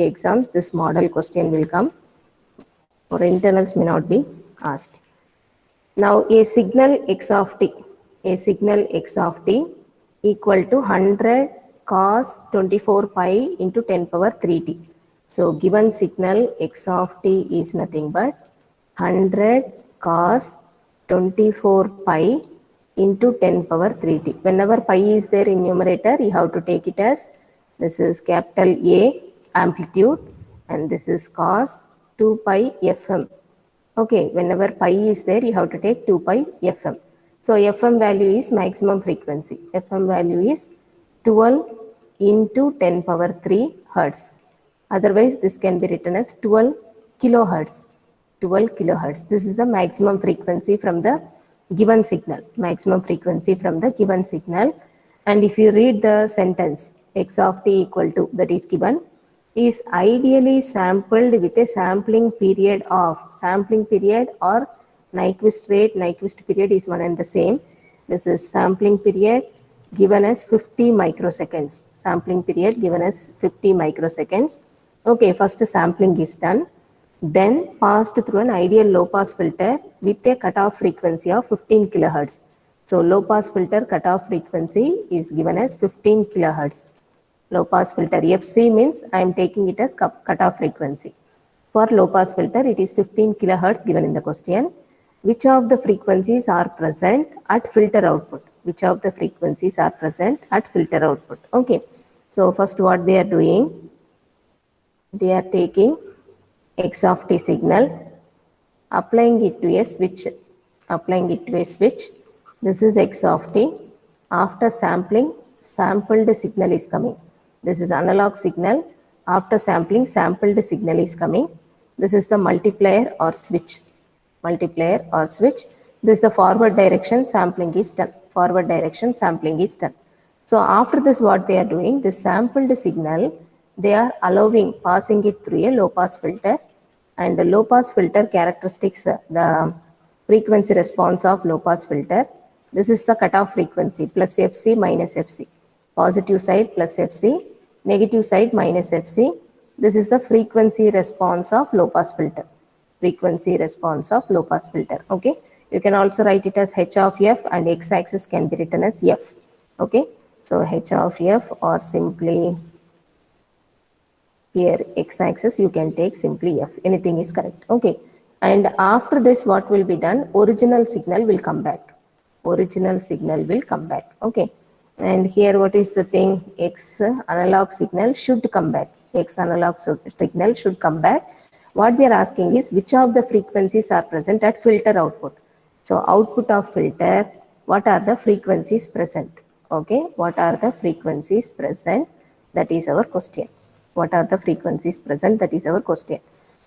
exams, this model question will come, or internals may not be asked. Now, a signal x of t equal to 100 cos 24 pi into 10 power 3t. So, given signal x of t is nothing but 100 cos 24 pi into 10 power 3t. Whenever pi is there in numerator, you have to take it as this is capital A amplitude and this is cos 2 pi fm. Okay, whenever pi is there, you have to take 2 pi fm. So fm value is maximum frequency. Fm value is 12 into 10 power 3 hertz. Otherwise, this can be written as 12 kilohertz. 12 kilohertz. This is the maximum frequency from the given signal. Maximum frequency from the given signal. And if you read the sentence, x of t equal to, that is given, is ideally sampled with a sampling period or Nyquist rate. Nyquist period is one and the same. This is sampling period given as 50 microseconds. Sampling period given as 50 microseconds. Okay, first sampling is done. Then passed through an ideal low pass filter with a cutoff frequency of 15 kilohertz. So low pass filter cutoff frequency is given as 15 kilohertz. Low pass filter FC means I am taking it as cutoff frequency. For low pass filter, it is 15 kilohertz given in the question. Which of the frequencies are present at filter output? Which of the frequencies are present at filter output? Okay. So first what they are doing, they are taking x of t signal, applying it to a switch. This is x of t. After sampling, sampled signal is coming. This is analog signal. After sampling, sampled signal is coming. This is the multiplier or switch. This is the forward direction sampling is done. So after this, what they are doing, this sampled signal, they are allowing passing it through a low pass filter. And the low pass filter characteristics, the frequency response of low pass filter. This is the cutoff frequency, plus Fc minus Fc. Positive side plus Fc, negative side minus Fc. This is the frequency response of low pass filter. Okay. You can also write it as h of f, and x-axis can be written as f. Okay. So h of f, or simply here x-axis you can take simply f. Anything is correct. Okay. And after this, what will be done? Original signal will come back. Okay. And here what is the thing? X analog signal should come back. What they are asking is which of the frequencies are present at filter output. So output of filter, what are the frequencies present? Okay. What are the frequencies present? That is our question.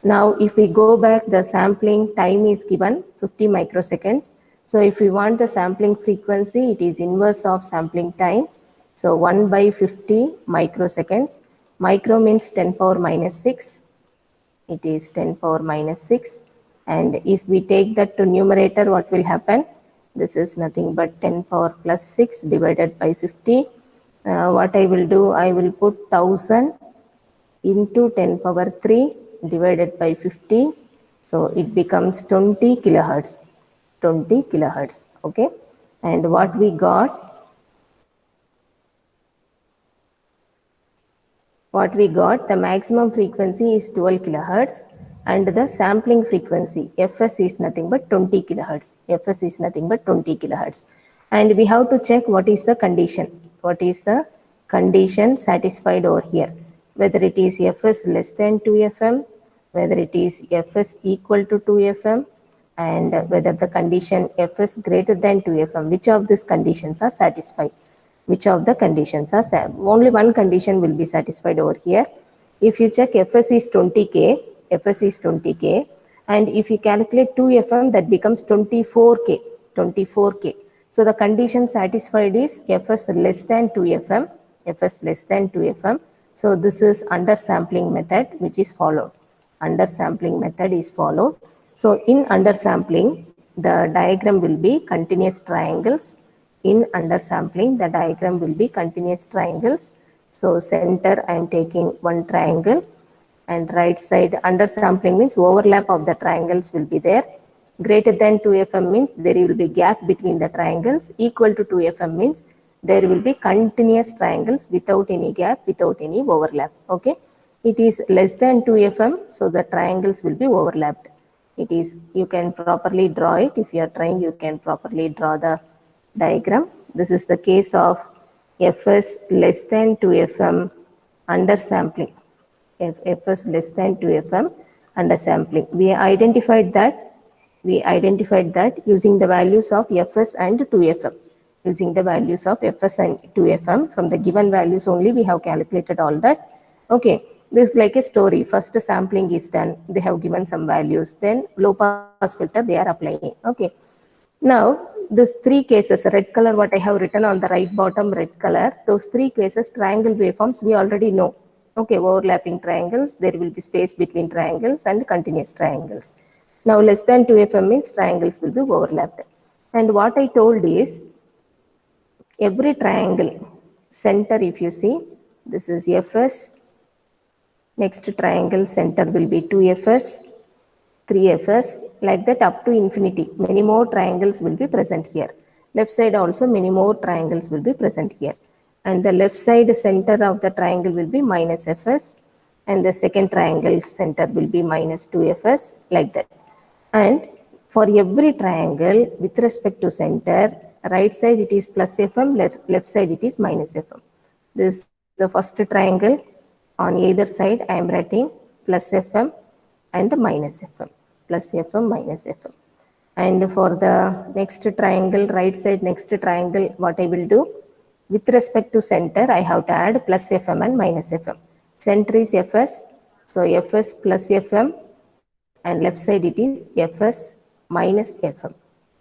Now, if we go back, the sampling time is given 50 microseconds. So if we want the sampling frequency, it is inverse of sampling time. So 1 by 50 microseconds. Micro means 10 power minus 6. It is 10 power minus 6. And if we take that to numerator, what will happen? This is nothing but 10 power plus 6 divided by 50. What I will do, I will put 1000 into 10 power 3 divided by 50. So it becomes 20 kilohertz. Okay. And what we got, the maximum frequency is 12 kilohertz and the sampling frequency Fs is nothing but 20 kilohertz. And we have to check what is the condition satisfied over here, whether it is Fs less than 2 fm, whether it is Fs equal to 2 fm, and whether the condition Fs greater than 2 fm, which of these conditions are satisfied. Only one condition will be satisfied over here. If you check Fs is 20k, and if you calculate 2 fm, that becomes 24k. So the condition satisfied is Fs less than 2 fm. So this is undersampling method which is followed. So in undersampling, the diagram will be continuous triangles. So center I am taking one triangle, and right side undersampling means overlap of the triangles will be there. Greater than 2fm means there will be gap between the triangles. Equal to 2fm means there will be continuous triangles without any gap, without any overlap. Okay. It is less than 2fm, so the triangles will be overlapped. It is, you can properly draw it. If you are trying, you can properly draw the diagram. This is the case of Fs less than 2fm undersampling. If Fs less than 2fm undersampling. We identified that using the values of Fs and 2fm. Using the values of Fs and 2fm, from the given values only we have calculated all that. Okay, this is like a story. First sampling is done, they have given some values, then low pass filter they are applying. Okay, now these three cases, red color what I have written on the right bottom, red color, those three cases triangle waveforms we already know. Okay, overlapping triangles, there will be space between triangles and continuous triangles. Now less than 2fm means triangles will be overlapped. And what I told is, every triangle center, if you see, this is Fs, next triangle center will be 2Fs, 3Fs, like that up to infinity. Many more triangles will be present here. Left side also many more triangles will be present here. And the left side center of the triangle will be minus Fs, and the second triangle center will be minus 2Fs, like that. And for every triangle with respect to center, right side it is plus Fm, left side it is minus Fm. This is the first triangle. On either side I am writing plus Fm and minus Fm, plus Fm minus Fm. And for the next triangle, right side next triangle, what I will do, with respect to center, I have to add plus Fm and minus Fm. Center is Fs, so Fs plus Fm, and left side it is Fs minus Fm.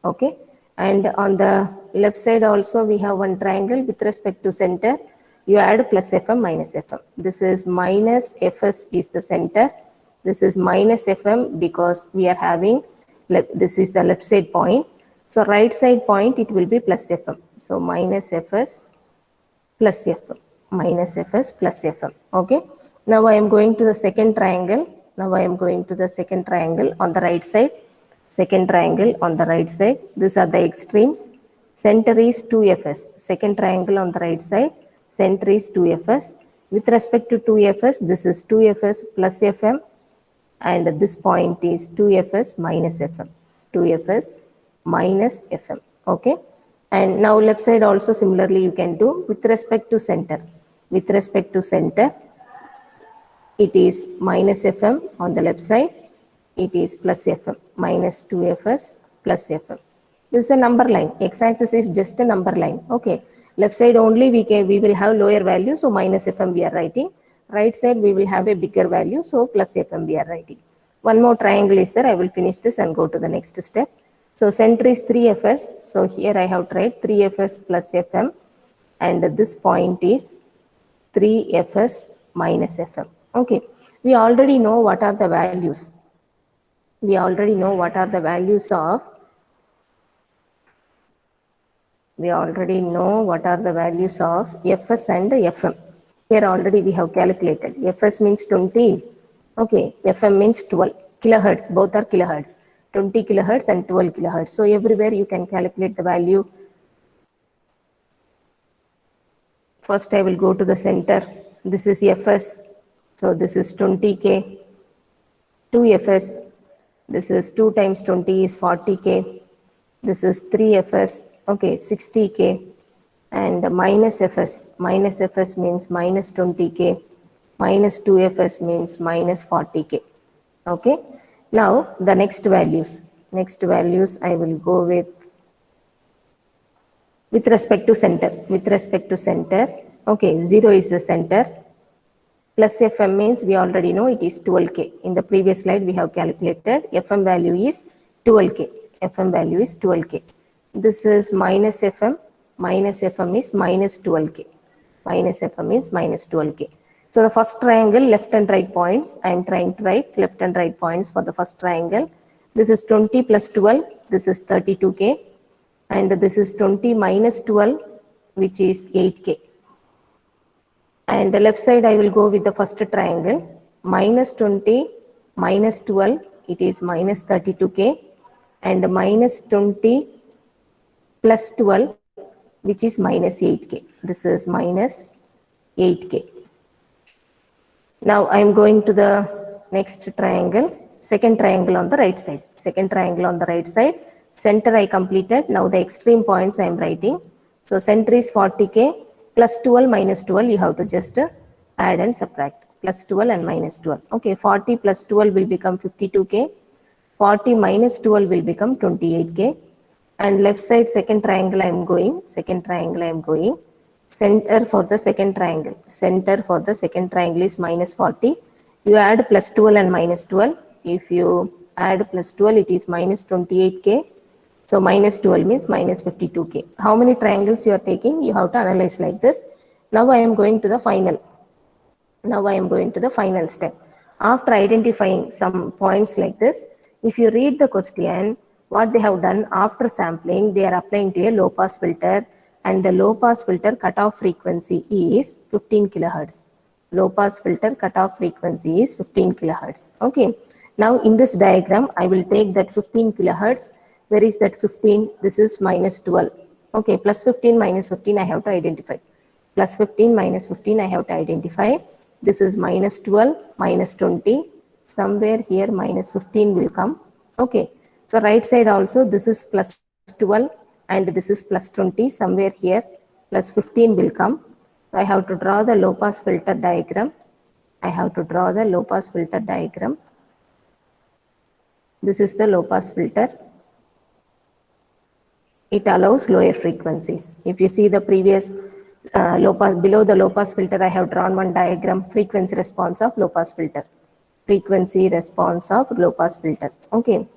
Okay, and on the left side also we have one triangle with respect to center, you add plus Fm minus Fm. This is minus Fs is the center, this is minus Fm because we are having, this is the left side point. So right side point it will be plus Fm. So minus Fs plus Fm, minus Fs plus Fm. Okay. Now I am going to the second triangle. Now I am going to the second triangle on the right side. Second triangle on the right side. These are the extremes. Center is 2Fs. Second triangle on the right side. Center is 2Fs. With respect to 2Fs, this is 2Fs plus Fm. And this point is 2Fs minus Fm. 2Fs minus Fm. Okay. And now left side also similarly you can do with respect to center. With respect to center, it is minus Fm on the left side. It is plus Fm, minus 2Fs plus Fm. This is a number line. X-axis is just a number line. Okay. Left side only we will have lower value, so minus Fm we are writing. Right side we will have a bigger value, so plus Fm we are writing. One more triangle is there. I will finish this and go to the next step. So center is 3Fs. So here I have tried 3Fs plus Fm, and this point is 3Fs minus Fm. Okay. We already know what are the values. We already know what are the values of Fs and Fm. Here already we have calculated. Fs means 20. Okay. Fm means 12 kilohertz. Both are kilohertz. 20 kilohertz and 12 kilohertz. So everywhere you can calculate the value. First I will go to the center. This is Fs. So this is 20K. 2Fs. This is 2 times 20 is 40K. This is 3Fs. Okay, 60K. And minus Fs. Minus Fs means minus 20K. Minus 2Fs means minus 40K. Okay. Now the next values. Next values I will go with respect to center. With respect to center. Okay, 0 is the center. Plus Fm means we already know it is 12K. In the previous slide we have calculated Fm value is 12K. Fm value is 12K. This is minus Fm. Minus Fm is minus 12K. Minus Fm is minus 12K. So the first triangle, left and right points, I am trying to write left and right points for the first triangle. This is 20 plus 12, this is 32K. And this is 20 minus 12, which is 8K. And the left side I will go with the first triangle. minus 20 minus 12, it is minus 32k, and minus 20 plus 12, which is minus 8k. This is minus 8k. Now I am going to the next triangle, second triangle on the right side. Second triangle on the right side, center I completed. Now the extreme points I am writing. So center is 40k, plus 12 minus 12, you have to just add and subtract. Plus 12 and minus 12. Okay, 40 plus 12 will become 52k. 40 minus 12 will become 28k. And left side second triangle I am going. Second triangle I am going. Center for the second triangle. Center for the second triangle is minus 40. You add plus 12 and minus 12. If you add plus 12, it is minus 28k. So minus 12 means minus 52k. How many triangles you are taking? You have to analyze like this. Now I am going to the final. Now I am going to the final step. After identifying some points like this, if you read the question, what they have done after sampling, they are applying to a low pass filter, and the low pass filter cutoff frequency is 15 kilohertz. Low pass filter cutoff frequency is 15 kilohertz. Okay. Now in this diagram, I will take that 15 kilohertz. Where is that 15? This is minus 12. Okay. Plus 15 minus 15 I have to identify. Plus 15 minus 15 I have to identify. This is minus 12 minus 20. Somewhere here minus 15 will come. Okay. So right side also this is plus 12 and this is plus 20. Somewhere here plus 15 will come. So I have to draw the low pass filter diagram. I have to draw the low pass filter diagram. This is the low pass filter. It allows lower frequencies. If you see the previous low pass, below the low pass filter, I have drawn one diagram, frequency response of low pass filter. Frequency response of low pass filter. Okay.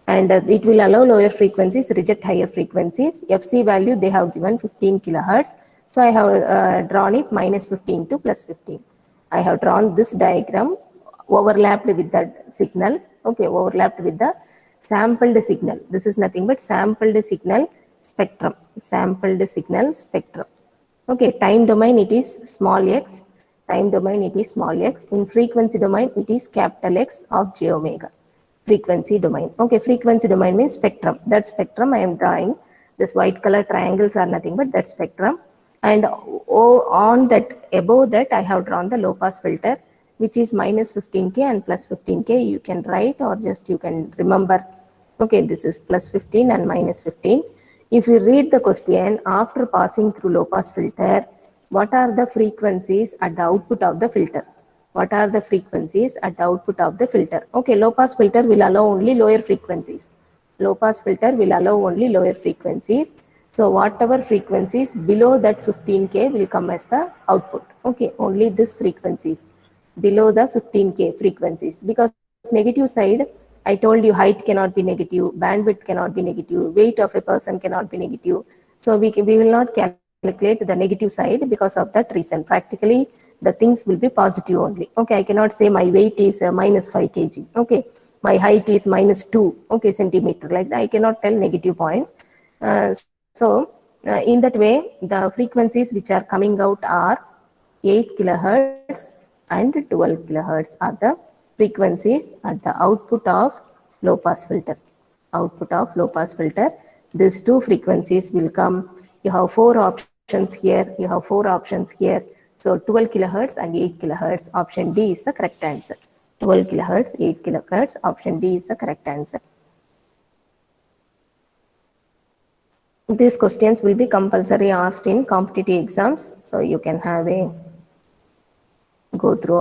And it will allow lower frequencies, reject higher frequencies. FC value they have given 15 kilohertz. So I have drawn it minus 15 to plus 15. I have drawn this diagram overlapped with the signal. Okay, overlapped with the sampled signal. This is nothing but sampled signal spectrum. Sampled signal spectrum. Okay, time domain it is small x. Time domain it is small x. In frequency domain it is capital X of j omega. Frequency domain. Okay, frequency domain means spectrum. That spectrum I am drawing. This white color triangles are nothing but that spectrum. And on that, above that, I have drawn the low pass filter, which is minus 15k and plus 15k. You can write or just you can remember. Okay, this is plus 15 and minus 15. If you read the question, after passing through low pass filter, what are the frequencies at the output of the filter? What are the frequencies at the output of the filter? Okay, low pass filter will allow only lower frequencies. Low pass filter will allow only lower frequencies. So whatever frequencies below that 15k will come as the output. Okay, only this frequencies below the 15k frequencies, because negative side, I told you height cannot be negative, bandwidth cannot be negative, weight of a person cannot be negative. So we will not calculate the negative side because of that reason. Practically, the things will be positive only. Okay, I cannot say my weight is minus 5 kg. Okay, my height is minus 2 okay centimeter, like that. I cannot tell negative points. In that way, the frequencies which are coming out are 8 kilohertz and 12 kilohertz are the frequencies at the output of low pass filter. Output of low pass filter. These two frequencies will come. You have 4 options here. You have 4 options here. So 12 kilohertz and 8 kilohertz. Option D is the correct answer. 12 kilohertz, 8 kilohertz. Option D is the correct answer. These questions will be compulsory asked in competitive exams. So you can have a go through